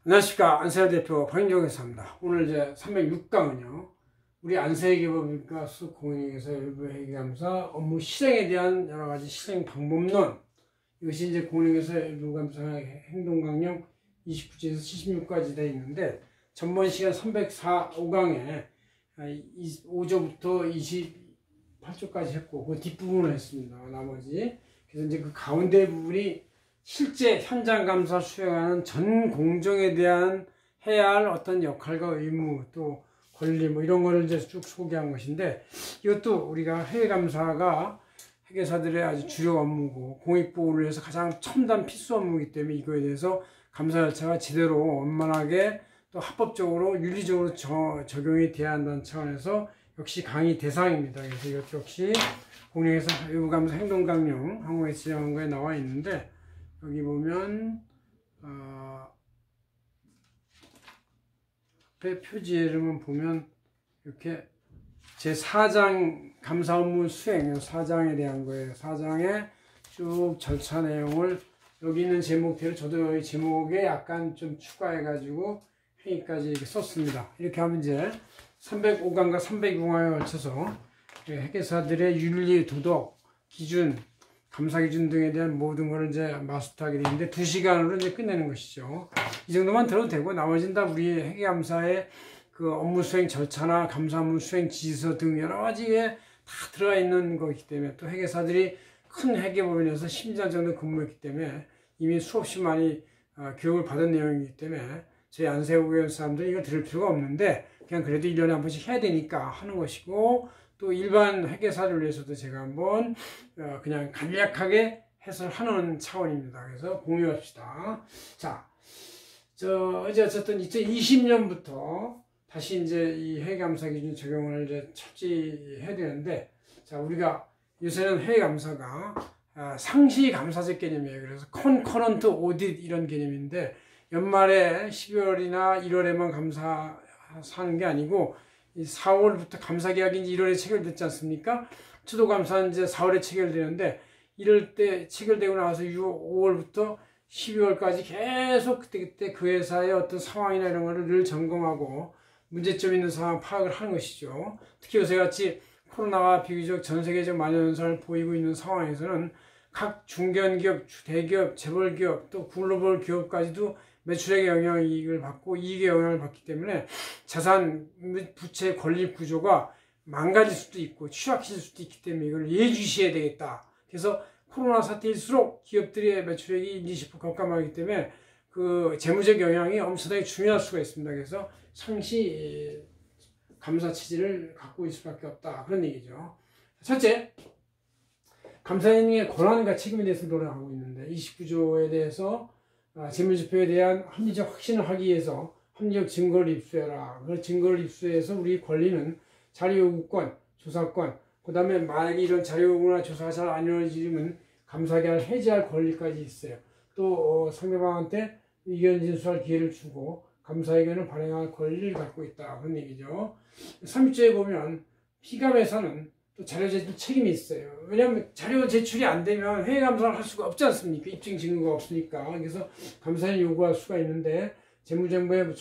안녕하십니까. 안세아 대표 박인종 회사입니다. 오늘 이제 306강은요. 우리 안세기법인과 수공인에서 일부 회계감사 업무 실행에 대한 여러 가지 실행 방법론. 이것이 이제 공인에서 일부 감사 행동강령 29조에서 76까지 되어 있는데, 전번 시간 304-5강에 5조부터 28조까지 했고, 그 뒷부분을 했습니다. 나머지. 그래서 이제 그 가운데 부분이 실제 현장 감사 수행하는 전 공정에 대한 해야 할 어떤 역할과 의무, 또 권리, 뭐 이런 거를 이제 쭉 소개한 것인데, 이것도 우리가 회계감사가 회계사들의 아주 주요 업무고, 공익보호를 위해서 가장 첨단 필수 업무이기 때문에 이거에 대해서 감사 절차가 제대로 원만하게 또 합법적으로 윤리적으로 적용이 돼야 한다는 차원에서 역시 강의 대상입니다. 그래서 이것 역시 공령에서 외부감사 행동강령 항목에 지정한 거에 나와 있는데, 여기 보면 앞에 표지의 이름은 보면 이렇게 제4장 감사 업무 수행, 4장에 대한 거예요. 4장에 쭉 절차 내용을 여기 있는 제목대로 저도 여기 제목에 약간 좀 추가해 가지고 회의까지 이렇게 썼습니다. 이렇게 하면 이제 305강과 306강에 걸쳐서 회계사들의 윤리, 도덕, 기준, 감사 기준 등에 대한 모든 걸 이제 마스터하게 되는데 2시간으로 이제 끝내는 것이죠. 이 정도만 들어도 되고, 나머지는 다 우리 회계감사의 그 업무 수행 절차나 감사 업무 수행 지시서 등 여러 가지에 다 들어가 있는 거기 때문에, 또 회계사들이 큰 회계법인에서 10년 정도 근무했기 때문에 이미 수없이 많이 교육을 받은 내용이기 때문에 저희 안세우회 사람들은 이거 들을 필요가 없는데, 그냥 그래도 1년에 한 번씩 해야 되니까 하는 것이고, 또 일반 회계사를 위해서도 제가 한번 그냥 간략하게 해설하는 차원입니다. 그래서 공유합시다. 자, 이제 어쨌든 2020년부터 다시 이제 이 회계감사 기준 적용을 이제 철저히 해야 되는데, 자, 우리가 요새는 회계감사가 상시 감사적 개념이에요. 그래서 컨커런트 오딧 이런 개념인데, 연말에 12월이나 1월에만 감사하는 게 아니고 4월부터 감사 계약이 이제 1월에 체결됐지 않습니까? 추도감사는 이제 4월에 체결되는데, 이럴 때 체결되고 나서 5월부터 12월까지 계속 그때 그 회사의 어떤 상황이나 이런 거를 늘 점검하고 문제점 있는 상황 파악을 하는 것이죠. 특히 요새같이 코로나가 비교적 전 세계적 만연 현상을 보이고 있는 상황에서는 각 중견기업, 대기업, 재벌기업, 또 글로벌 기업까지도 매출액의 영향을 받고 이익의 영향을 받기 때문에 자산 및 부채 권리 구조가 망가질 수도 있고 취약해질 수도 있기 때문에 이걸 예주시해야 되겠다. 그래서 코로나 사태일수록 기업들의 매출액이 20% 급감하기 때문에 그 재무적 영향이 엄청나게 중요할 수가 있습니다. 그래서 상시 감사 체질을 갖고 있을 수밖에 없다, 그런 얘기죠. 첫째, 감사인의 권한과 책임에 대해서 논의하고 있는데, 29조에 대해서 재무제표에 대한 합리적 확신을 하기 위해서 합리적 증거를 입수해라. 그 증거를 입수해서 우리 권리는 자료 요구권, 조사권, 그 다음에 만약에 이런 자료 요구나 조사가 잘 안 이루어지면 감사 계약을 해지할 권리까지 있어요. 또 상대방한테 의견 진술할 기회를 주고 감사 의견을 발행할 권리를 갖고 있다, 그런 얘기죠. 30조에 보면 피감회사는 또 자료 제출 책임이 있어요. 왜냐하면 자료 제출이 안 되면 회계감사를 할 수가 없지 않습니까? 입증 증거가 없으니까. 그래서 감사를 요구할 수가 있는데, 재무정보에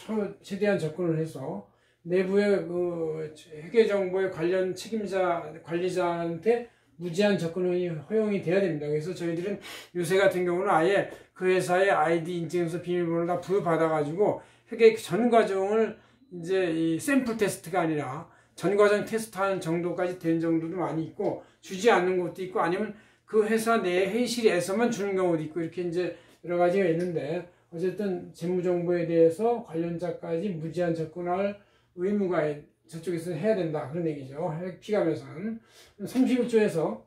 최대한 접근을 해서 내부의 그 회계정보에 관련 책임자, 관리자한테 무제한 접근이 허용이 돼야 됩니다. 그래서 저희들은 요새 같은 경우는 아예 그 회사의 아이디 인증서 비밀번호를 다 부여받아가지고 회계 전 과정을 이제 이 샘플 테스트가 아니라 전 과정 테스트하는 정도까지 된 정도도 많이 있고, 주지 않는 것도 있고, 아니면 그 회사 내 회의실에서만 주는 경우도 있고, 이렇게 이제 여러 가지가 있는데, 어쨌든 재무정보에 대해서 관련자까지 무제한 접근할 의무가 저쪽에서 해야 된다, 그런 얘기죠. 피감에서는 31조에서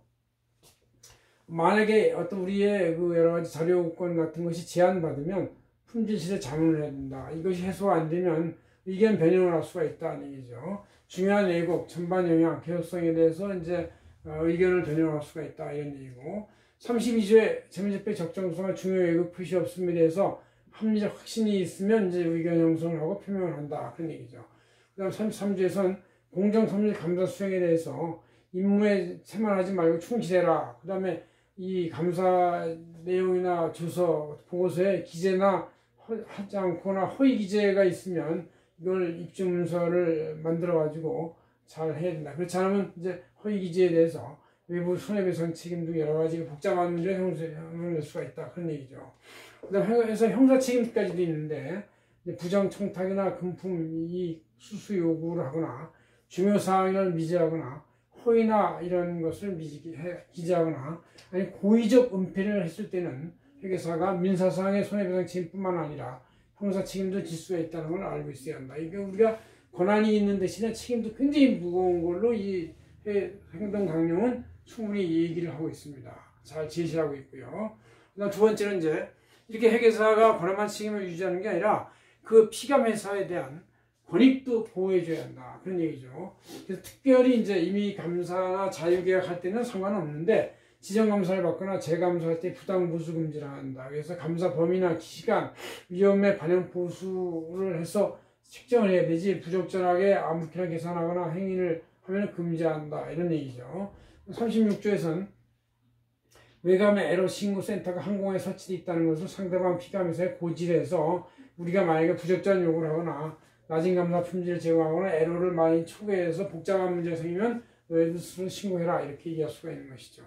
만약에 어떤 우리의 그 여러 가지 자료권 같은 것이 제한받으면 품질시에 자문을 해야 된다. 이것이 해소가 안 되면 의견 변형을 할 수가 있다는 얘기죠. 중요한 왜곡, 전반 영향, 개혁성에 대해서 이제 의견을 변형할 수가 있다, 이런 얘기고, 32조에 재무제표 적정성과 중요 왜곡 표시 없음에 대해서 합리적 확신이 있으면 이제 의견 형성을 하고 표명을 한다, 그런 얘기죠. 그 다음 33조에서는 공정성질 감사 수행에 대해서 임무에 체만하지 말고 충실해라. 그 다음에 이 감사 내용이나 조서, 보고서에 기재나 하지 않거나 허위 기재가 있으면 이걸 입증문서를 만들어 가지고 잘 해야 된다. 그렇지 않으면 이제 허위 기재에 대해서 외부 손해배상 책임 등 여러 가지 복잡한 문제에 형사형을 낼 수가 있다. 그런 얘기죠. 그다음 해서 형사 책임까지도 있는데 부정 청탁이나 금품 이익 수수 요구를 하거나 중요 사항을 미제하거나 허위나 이런 것을 기재하거나 아니 고의적 은폐를 했을 때는 회계사가 민사상의 손해배상 책임뿐만 아니라 형사 책임도 질 수가 있다는 걸 알고 있어야 한다. 이게 우리가 권한이 있는 대신에 책임도 굉장히 무거운 걸로 이 행동 강령은 충분히 얘기를 하고 있습니다. 잘 제시하고 있고요. 그다음 두 번째는 이제 이렇게 회계사가 권한만 책임을 유지하는 게 아니라 그 피감 회사에 대한 권익도 보호해줘야 한다. 그런 얘기죠. 그래서 특별히 이제 임의 감사나 자유계약할 때는 상관없는데 지정감사를 받거나 재감사할 때 부당보수 금지를 한다. 그래서 감사 범위나 시간, 위험의 반영 보수를 해서 책정을 해야 되지 부적절하게 아무렇게나 계산하거나 행위를 하면 금지한다. 이런 얘기죠. 36조에서는 외감의 에러 신고센터가 항공에 설치되어 있다는 것을 상대방 피감회사에 고지해서 우리가 만약에 부적절한 요구를 하거나 낮은 감사 품질을 제공하거나 에러를 많이 초과해서 복잡한 문제가 생기면 너희들 스스로 신고해라 이렇게 얘기할 수가 있는 것이죠.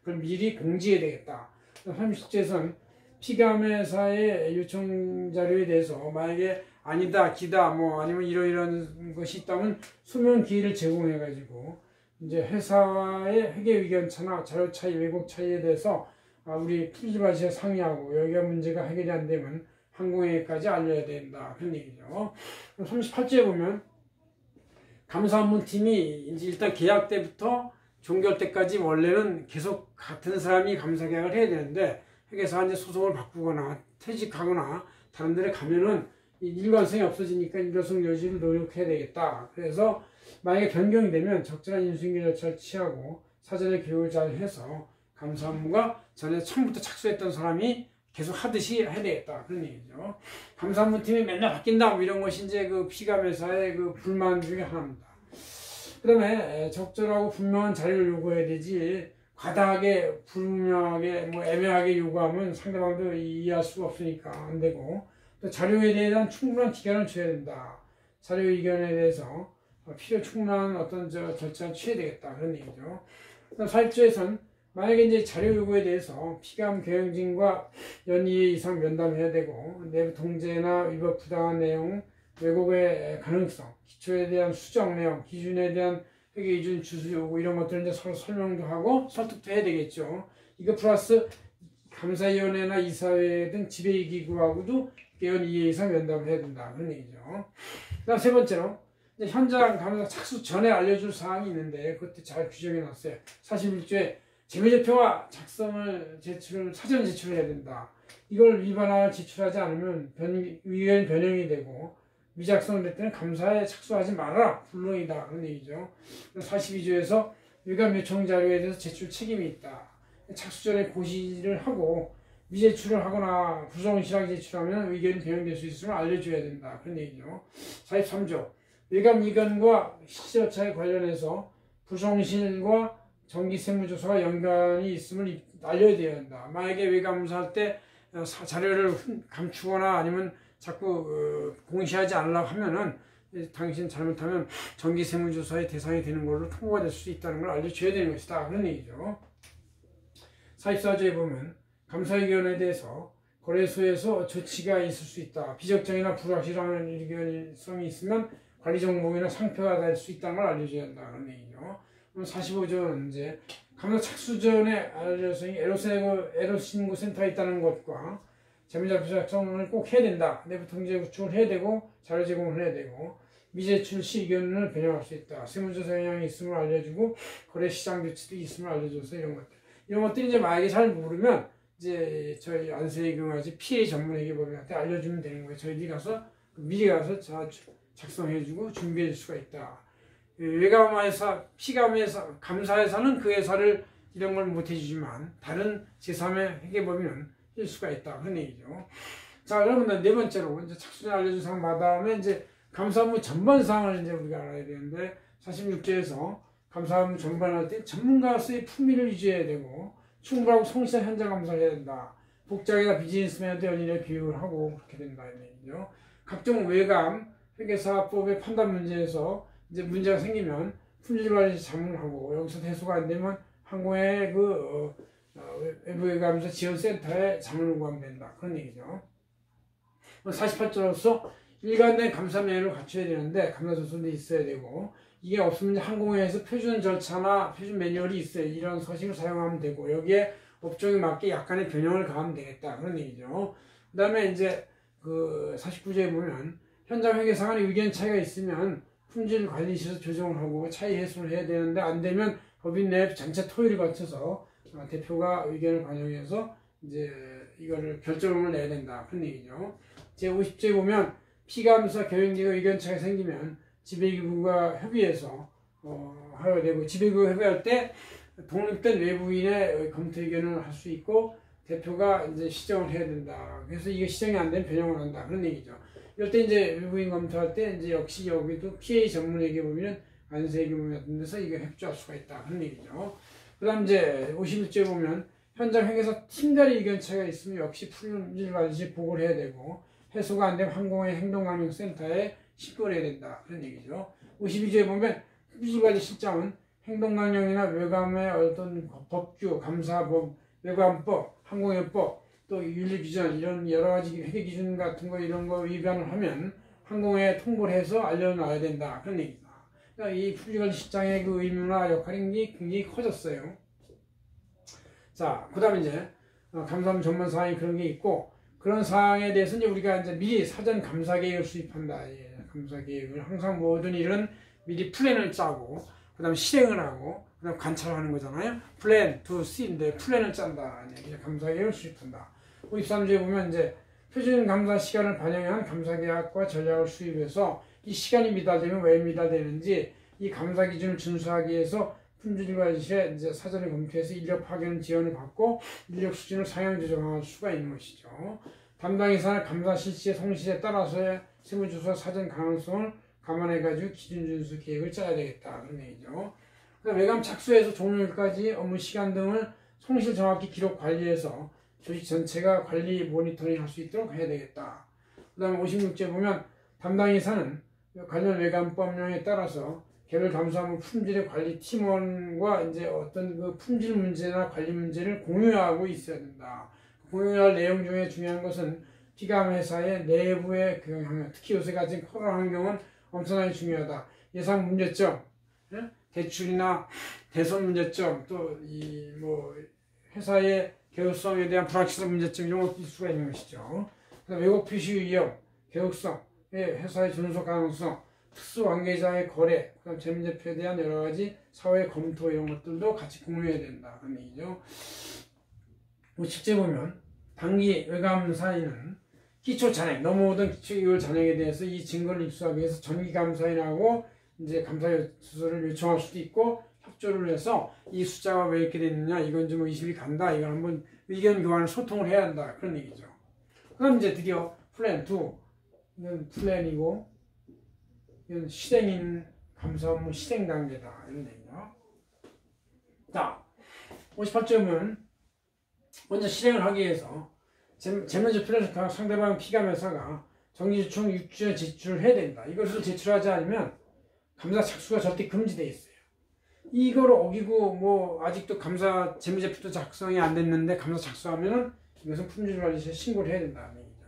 그럼 미리 공지해야 되겠다. 30조에서는 피감회사의 요청 자료에 대해서 만약에 아니다, 기다, 뭐 아니면 이러이러한 것이 있다면 수면 기회를 제공해 가지고 이제 회사의 회계 의견 차나 자료 차이, 왜곡 차이에 대해서 우리 프리즈바지에 상의하고 여기가 문제가 해결이 안 되면 항공회계까지 알려야 된다. 그런 얘기죠. 38조에 보면 감사업무팀이 이제 일단 계약 때부터 종결 때까지 원래는 계속 같은 사람이 감사 계약을 해야 되는데 회계사가 이제 소송을 바꾸거나 퇴직하거나 다른 데를 가면은 일관성이 없어지니까 일관성 유지를 노력해야 되겠다. 그래서 만약에 변경이 되면 적절한 인수인계 절차를 취하고 사전에 교육을 잘 해서 감사 업무가 전에 처음부터 착수했던 사람이 계속 하듯이 해야 되겠다. 그런 얘기죠. 감사 업무팀이 맨날 바뀐다. 뭐 이런 것이 이제 그 피감회사의 그 불만 중에 하나입니다. 그 다음에 적절하고 분명한 자료를 요구해야 되지 과다하게 불분명하게 뭐 애매하게 요구하면 상대방도 이해할 수가 없으니까 안 되고 또 자료에 대한 충분한 기간을 줘야 된다. 자료 의견에 대해서 필요 충분한 어떤 절차를 취해야 되겠다. 그런 얘기죠. 그다음 4조에서는 만약에 이제 자료 요구에 대해서 피감 경영진과 연 2회 이상 면담해야 되고 내부 통제나 위법 부당한 내용, 왜곡의 가능성, 기초에 대한 수정 내용, 기준에 대한 회계 기준 주수 요구 이런 것들을 이제 서로 설명도 하고 설득도 해야 되겠죠. 이거 플러스 감사위원회나 이사회 등 지배기구하고도 연 2회 이상 면담을 해야 된다. 그런 얘기죠. 그다음 세 번째로 현장 감사 착수 전에 알려줄 사항이 있는데 그것도 잘 규정해 놨어요. 41조에 재무제표와 작성을 사전 제출해야 된다. 이걸 위반하여 제출하지 않으면 의견 변형이 되고 미작성될 때는 감사에 착수하지 말아라. 불능이다. 그런 얘기죠. 42조에서 외감 요청 자료에 대해서 제출 책임이 있다. 착수 전에 고시를 하고 미제출을 하거나 부성실하게 제출하면 의견이 변형될 수 있으면 알려줘야 된다. 그런 얘기죠. 43조 외감 이견과 실질여차에 관련해서 부성실과 정기세무조사와 연관이 있음을 알려야 된다. 만약에 외감사할 때 자료를 감추거나 아니면 자꾸 공시하지 않으려고 하면은 당신 잘못하면 정기세무조사의 대상이 되는 걸로 통보가 될 수 있다는 걸 알려줘야 되는 것이다. 그런 얘기죠. 44조에 보면 감사의견에 대해서 거래소에서 조치가 있을 수 있다. 비적정이나 불확실한 의견성이 있으면 관리정보이나 상표가 될 수 있다는 걸 알려줘야 한다. 그런 얘기죠. 45조는 이제 감사 착수 전에 알려서이 에러 신고 센터에 있다는 것과 재무제표 작성을 꼭 해야 된다. 내부 통제 구축을 해야 되고 자료 제공을 해야 되고 미제출 시 의견을 변형할 수 있다. 세무조사 영향이 있음을 알려주고 거래 시장 조치도 있음을 알려줘서 이런 것들이 이제 만약에 잘 모르면 이제 저희 안세희경아지 피해 전문회계법인한테 알려주면 되는 거예요. 저희들이 가서 미리 가서 작성해주고 준비할 수가 있다. 외감회사, 피감회사, 감사회사는 그 회사를 이런 걸 못 해주지만 다른 제3의 회계법인은 할 수가 있다. 그런 얘기죠. 자, 그러면 네 번째로 이제 착수전 알려준 사항 마다음에 이제 감사업무 전반 사항을 이제 우리가 알아야 되는데 46조에서 감사업무 전반할 때 전문가로서의 품위를 유지해야 되고 충분하고 성실한 현장 감사를 해야 된다. 복장이나 비즈니스맨한테 연인의 교육을 하고 그렇게 된다 이런 얘기죠. 각종 외감, 회계사업법의 판단 문제에서 이제 문제가 생기면 품질관리시 자문을 하고 여기서 대소가 안 되면 항공의 외부 외감사 지원센터에 자문을 구하면 된다 그런 얘기죠. 48조로서 일관된 감사 매뉴얼을 갖춰야 되는데 감사 조건도 있어야 되고 이게 없으면 항공회에서 표준 절차나 표준 매뉴얼이 있어요. 이런 서식을 사용하면 되고 여기에 업종에 맞게 약간의 변형을 가하면 되겠다 그런 얘기죠. 그 다음에 이제 그 49조에 보면 현장 회계사 간의 의견 차이가 있으면 품질 관리실에서 조정을 하고 차이 해소를 해야 되는데 안 되면 법인 내 전체 토의를 거쳐서 대표가 의견을 반영해서 이제 이거를 결정을 내야 된다 그런 얘기죠. 제50조에 보면 피감사 경영진과 의견 차이가 생기면 지배기구가 협의해서 하여야 되고 지배기구가 협의할 때 독립된 외부인의 검토 의견을 할 수 있고 대표가 이제 시정을 해야 된다. 그래서 이게 시정이 안 되면 변형을 한다 그런 얘기죠. 이럴 때 이제 외부인 검토할 때 이제 역시 여기도 PA 전문회계 보면 안세계 보면 같은 데서 이거 협조할 수가 있다 그런 얘기죠. 그다음 이제 51조에 보면 현장 회계사 팀간의 의견 차이가 있으면 역시 품질관리시 보고를 해야 되고 해소가 안 되면 항공의 행동강령센터에 신고를 해야 된다 그런 얘기죠. 52조에 보면 품질관리실장은 행동강령이나 외감의 어떤 법규, 감사법, 외감법, 항공회법, 또 윤리기준 이런 여러가지 회계기준 같은 거 이런 거 위반을 하면 항공회에 통보를 해서 알려놔야 된다 그런 얘기입니다. 그러니까 이 품질관리실장의 그 의무나 역할이 굉장히 커졌어요. 자, 그 다음에 이제 감사원 전문 사항이 그런 게 있고 그런 사항에 대해서 이제 우리가 이제 미리 사전 감사 계획을 수립한다. 예, 감사 계획을 항상 모든 일은 미리 플랜을 짜고 그다음 실행을 하고 그다음 관찰하는 거잖아요. 플랜 to C인데 플랜을 짠다. 예, 감사 계획을 수립한다. 53조에 보면 이제 표준 감사 시간을 반영한 감사 계획과 전략을 수립해서 이 시간이 미달되면 왜 미달되는지 이 감사 기준을 준수하기 위해서 품질관리실에 이제 사전에 검토해서 인력 파견 지원을 받고 인력 수준을 상향 조정할 수가 있는 것이죠. 담당이사나 감사 실시의 성실에 따라서의 세무조사 사전 가능성을 감안해가지고 기준 준수 계획을 짜야 되겠다 그런 얘기죠. 외감 착수에서 종료일까지 업무 시간 등을 성실 정확히 기록 관리해서 조직 전체가 관리 모니터링 할 수 있도록 해야 되겠다. 그 다음에 56조에 보면 담당이사는 관련 외감법령에 따라서 개별 감사무 품질의 관리 팀원과 이제 어떤 그 품질 문제나 관리 문제를 공유하고 있어야 된다. 공유할 내용 중에 중요한 것은 피감 회사의 내부의 그 환경, 특히 요새 같은 코로나 환경은 엄청나게 중요하다. 예상 문제점, 대출이나 대손 문제점, 또 이 뭐 회사의 개혁성에 대한 불확실성 문제점 이런 것도 있을 수가 있는 것이죠. 왜곡 표시 위험, 개혁성, 회사의 존속 가능성, 특수 관계자의 거래, 그다음 재무제표에 대한 여러 가지 사회 검토 이런 것들도 같이 공유해야 된다 그런 얘기죠. 50제 보면 단기 외감 사인은 기초 잔액 넘어오던 기초 이율 잔액에 대해서 이 증거를 입수하기 위해서 정기 감사인하고 이제 감사 수수를 요청할 수도 있고 협조를 해서 이 숫자가 왜 이렇게 됐느냐 이건 좀 의심이 간다 이걸 한번 의견 교환을 소통을 해야 한다 그런 얘기죠. 그럼 이제 드디어 플랜 2 이건 플랜이고 이건 실행인 감사 업무 실행 단계다 이런 얘기죠. 자 58점은 먼저 실행을 하기 위해서 재무제표를 상대방 피감회사가 정기주총 6주에 제출을 해야 된다. 이것을 제출하지 않으면 감사 착수가 절대 금지되어 있어요. 이걸 어기고 뭐 아직도 감사 재무제표도 작성이 안 됐는데 감사 착수하면은 이것은 품질관리실에 신고를 해야 된다는 얘기죠.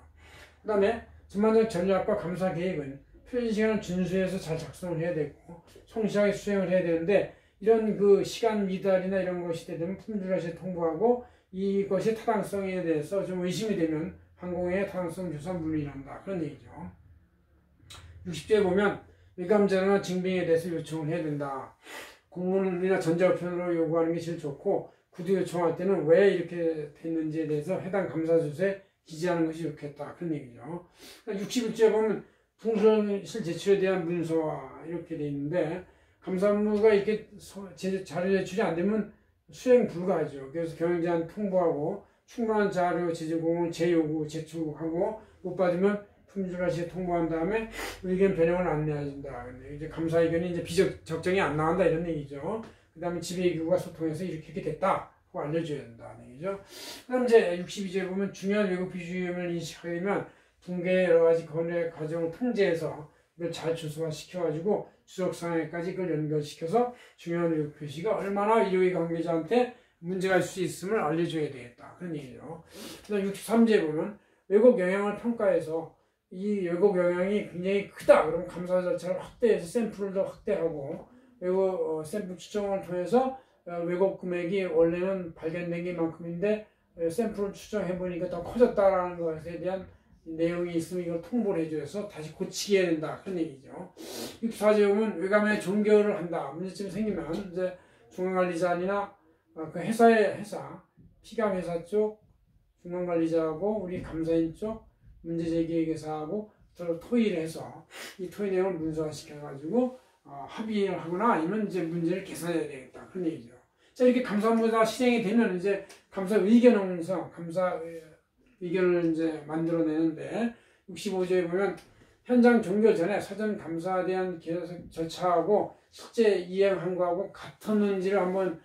그 다음에 전반적 전략과 감사 계획은 표준 시간을 준수해서 잘 작성을 해야 되고 성실하게 수행을 해야 되는데 이런 그 시간 미달이나 이런 것이 되면 품질관리실에 통보하고 이것이 타당성에 대해서 좀 의심이 되면 항공의 타당성 조사 물리한다 그런 얘기죠. 60조에 보면 외감자나 증빙에 대해서 요청을 해야 된다. 공문이나 전자우편으로 요구하는 게 제일 좋고 구두 요청할 때는 왜 이렇게 됐는지에 대해서 해당 감사조서에 기재하는 것이 좋겠다 그런 얘기죠. 61조에 보면 풍수실 제출에 대한 문서화 이렇게 돼 있는데 감사 업무가 이렇게 자료 제출이 안 되면 수행 불가하죠. 그래서 경영자한테 통보하고 충분한 자료 제공을 재요구, 제출하고 못 받으면 품질관리실에 통보한 다음에 의견 변형을 안내해야 된다. 근데 이제 감사 의견이 이제 적정이 안 나간다 이런 얘기죠. 그 다음에 지배기구가 소통해서 이렇게 됐다. 하고 알려줘야 된다는 얘기죠. 그다음 이제 62조에 보면 중요한 왜곡 비주임을 인식하게 되면 붕괴의 여러 가지 거래 과정을 통제해서 이걸 잘 주소화시켜가지고 주석상에까지 그걸 연결시켜서 중요한 왜곡 표시가 얼마나 이료의 관계자한테 문제가 있을 수 있음을 알려줘야 되겠다. 그런 얘기죠. 그다음 63조에 보면 왜곡 영향을 평가해서 이 왜곡 영향이 굉장히 크다. 그러면 감사 절차를 확대해서 샘플을 더 확대하고 왜곡 샘플 추정을 통해서 왜곡 금액이 원래는 발견된 게 만큼인데 샘플을 추정해 보니까 더 커졌다라는 것에 대한 내용이 있으면 이걸 통보를 해줘서 다시 고치게 해야 된다. 그런 얘기죠. 64조에 보면 외감에 종결을 한다. 문제점이 생기면 이제 중앙관리자나 그 회사 피감 회사 쪽 중앙관리자하고 우리 감사인 쪽 문제제기회계사하고 서로 토의를 해서 이 토의 내용을 문서화시켜가지고 합의를 하거나 아니면 이제 문제를 개선해야 되겠다. 그런 얘기죠. 자, 이렇게 감사무가 실행이 되면 이제 감사 의견원서, 감사 의견을 이제 만들어내는데 65조에 보면 현장 종결 전에 사전 감사에 대한 절차하고 실제 이행한 거하고 같았는지를 한번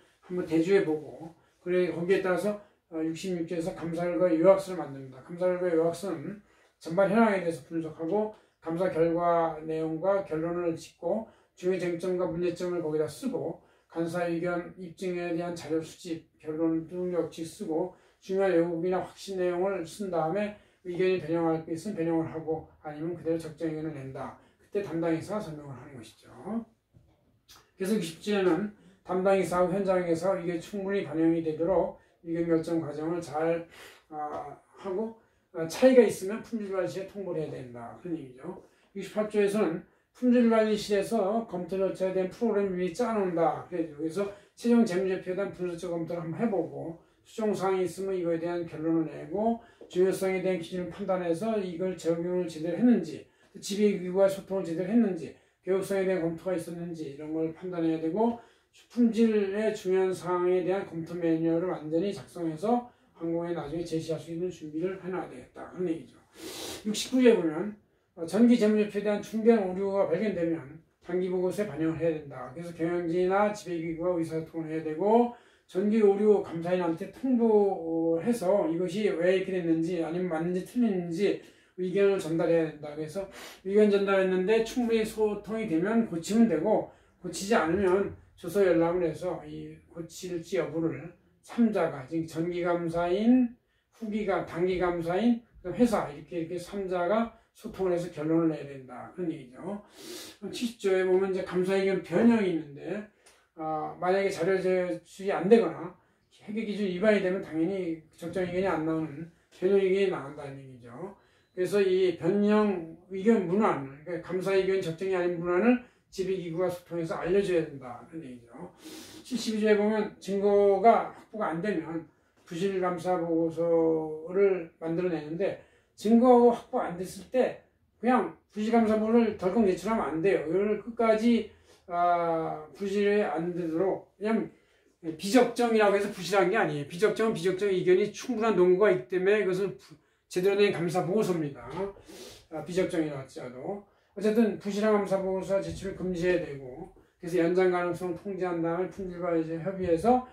대조해보고 그래 거기에 따라서 66조에서 감사 결과 요약서를 만듭니다. 감사 결과 요약서는 전반 현황에 대해서 분석하고 감사 결과 내용과 결론을 짓고 중요 쟁점과 문제점을 거기다 쓰고 감사 의견 입증에 대한 자료 수집, 결론 등 역시 쓰고 중요한 왜곡이나 확신 내용을 쓴 다음에 의견이 변형할 게 있으면 변형을 하고 아니면 그대로 적정 의견을 낸다. 그때 담당이사가 설명을 하는 것이죠. 그래서 60조에는 담당이사하고 현장에서 이게 충분히 반영이 되도록 의견 결정 과정을 잘 하고 차이가 있으면 품질관리실에 통보를 해야 된다. 그런 얘기죠. 68조에서는 품질관리실에서 검토 절차에 대한 프로그램을 미리 짜놓는다. 그래서 최종 재무제표에 대한 분석적 검토를 한번 해보고 수정사항이 있으면 이거에 대한 결론을 내고 중요성에 대한 기준을 판단해서 이걸 적용을 제대로 했는지 지배기구와 소통을 제대로 했는지 교육성에 대한 검토가 있었는지 이런 걸 판단해야 되고 품질의 중요한 사항에 대한 검토 매뉴얼을 완전히 작성해서 항공에 나중에 제시할 수 있는 준비를 해놔야 되겠다. 그런 얘기죠. 69조에 보면 전기 재무제표에 대한 중대한 오류가 발견되면 단기보고서에 반영을 해야 된다. 그래서 경영진이나 지배기구와 의사소통을 해야 되고 전기 오류 감사인한테 통보해서 이것이 왜 이렇게 됐는지 아니면 맞는지 틀린지 의견을 전달해야 된다. 그래서 의견 전달했는데 충분히 소통이 되면 고치면 되고 고치지 않으면 주소 연락을 해서 이 고칠지 여부를 3자가 즉 전기감사인, 단기감사인, 회사 이렇게 3자가 소통을 해서 결론을 내야 된다. 그런 얘기죠. 70조에 보면 이제 감사의견 변형이 있는데 만약에 자료 제출이 안 되거나 회계기준 위반이 되면 당연히 적정 의견이 안 나오는 변형 의견이 나온다는 얘기죠. 그래서 이 변형 의견 문안, 그러니까 감사 의견 적정이 아닌 문안을 지배기구가 소통해서 알려줘야 된다. 그런 얘기죠. 72조에 보면 증거가 확보가 안 되면 부실감사보고서를 만들어내는데 증거 확보 안 됐을 때 그냥 부실감사보고를 덜컥 제출하면 안 돼요. 이걸 끝까지 부실이 안 되도록 그냥 비적정이라고 해서 부실한 게 아니에요. 비적정은 비적정 의견이 충분한 논거가 있기 때문에 그것은 제대로 된 감사보고서입니다. 비적정이라고 할지라도 어쨌든 부실한 감사보고서 제출을 금지해야 되고 그래서 연장 가능성을 통제한 다음에 품질관리자 협의해서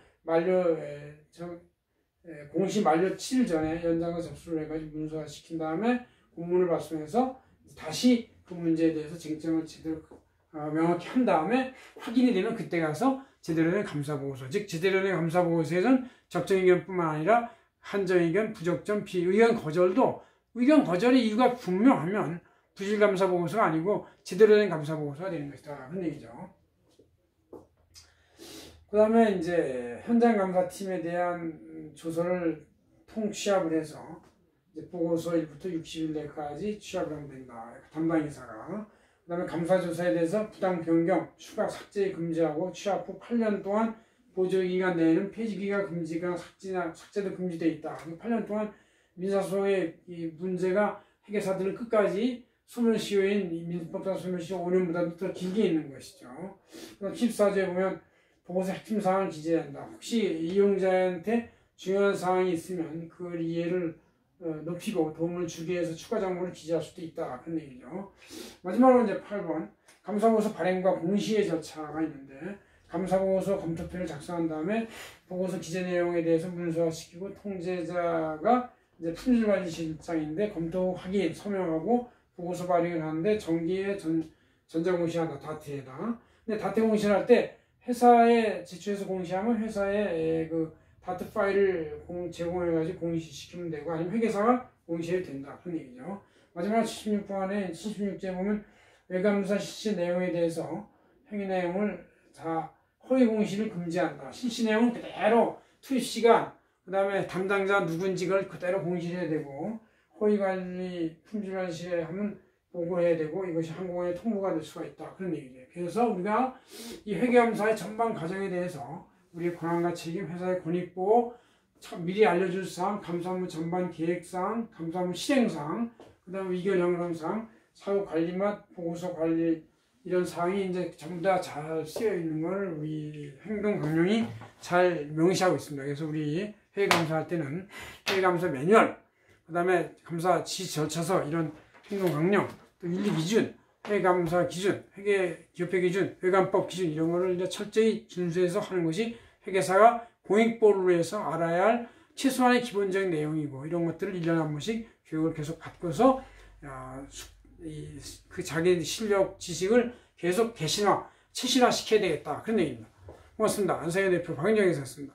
공시 만료 7일 전에 연장과 접수를 해가지고 문서화 시킨 다음에 공문을 발송해서 다시 그 문제에 대해서 쟁점을 제대로 명확히 한 다음에 확인이 되면 그때 가서 제대로 된 감사보고서, 즉 제대로 된 감사보고서에서는 적정 의견뿐만 아니라 한정 의견, 부적정, 비의견 거절도 의견 거절의 이유가 분명하면 부실 감사보고서가 아니고 제대로 된 감사보고서가 되는 것이다. 그런 얘기죠. 그 다음에 이제 현장 감사팀에 대한 조서를 통취합을 해서 이제 보고서 1부터 60일 내까지 취합을 하면 된다. 담당이사가. 그 다음에 감사조사에 대해서 부당 변경, 추가 삭제 금지하고 취합 후 8년 동안 보조기간 내에는 폐지기가 금지가 삭제도 금지되어 있다. 8년 동안 민사소송의 이 문제가 회계사들은 끝까지 소멸시효인 민법상 소멸시효 5년보다도 더 길게 있는 것이죠. 14조에 보면 보고서 핵심 사항을 기재한다. 혹시 이용자한테 중요한 사항이 있으면 그 이해를 높이고 도움을 주기 위해서 추가 정보를 기재할 수도 있다. 그런 얘기죠. 마지막으로 이제 8번 감사보고서 발행과 공시의 절차가 있는데 감사보고서 검토표를 작성한 다음에 보고서 기재 내용에 대해서 문서화시키고 통제자가 이제 품질관리실장인데 검토 확인 서명하고 보고서 발행을 하는데 정기에 전자공시한다. 다트에다. 근데 다트 공시할 때 회사에 제출해서 공시하면 회사에 그 다트 파일을 제공해가지고 공시시키면 되고 아니면 회계사가 공시해도 된다. 그런 얘기죠. 마지막 76번에 76조에 보면 외감사 실시 내용에 대해서 행위 내용을 다 허위 공시를 금지한다. 실시 내용은 그대로 투입 시간, 그 다음에 담당자 누군지를 그대로 공시해야 되고 허위관리 품질관리실에 하면 보고해야 되고 이것이 항공에 통보가 될 수가 있다. 그런 얘기죠. 그래서 우리가 이 회계감사의 전반 과정에 대해서 우리의 권한과 책임, 회사의 권익보호, 미리 알려줄 사항, 감사무 전반 계획사항, 감사무 실행사항, 그 다음에 의견 형성사항, 사후 관리 및 보고서 관리 이런 사항이 이제 전부 다 잘 쓰여 있는 걸 우리 행동 강령이 잘 명시하고 있습니다. 그래서 우리 회계감사할 때는 회계감사 매뉴얼, 그 다음에 감사 지시 절차서 이런 행동 강령, 또 윤리 기준, 회계감사 기준, 기업회 기준, 회계감법 기준 이런 거를 이제 철저히 준수해서 하는 것이 회계사가 공익보호를 위해서 알아야 할 최소한의 기본적인 내용이고 이런 것들을 1년에 한 번씩 교육을 계속 받고서 그 자기 실력, 지식을 계속 개신화, 체신화 시켜야 되겠다. 그런 얘기입니다. 고맙습니다. 안상현 대표 박은정이었습니다.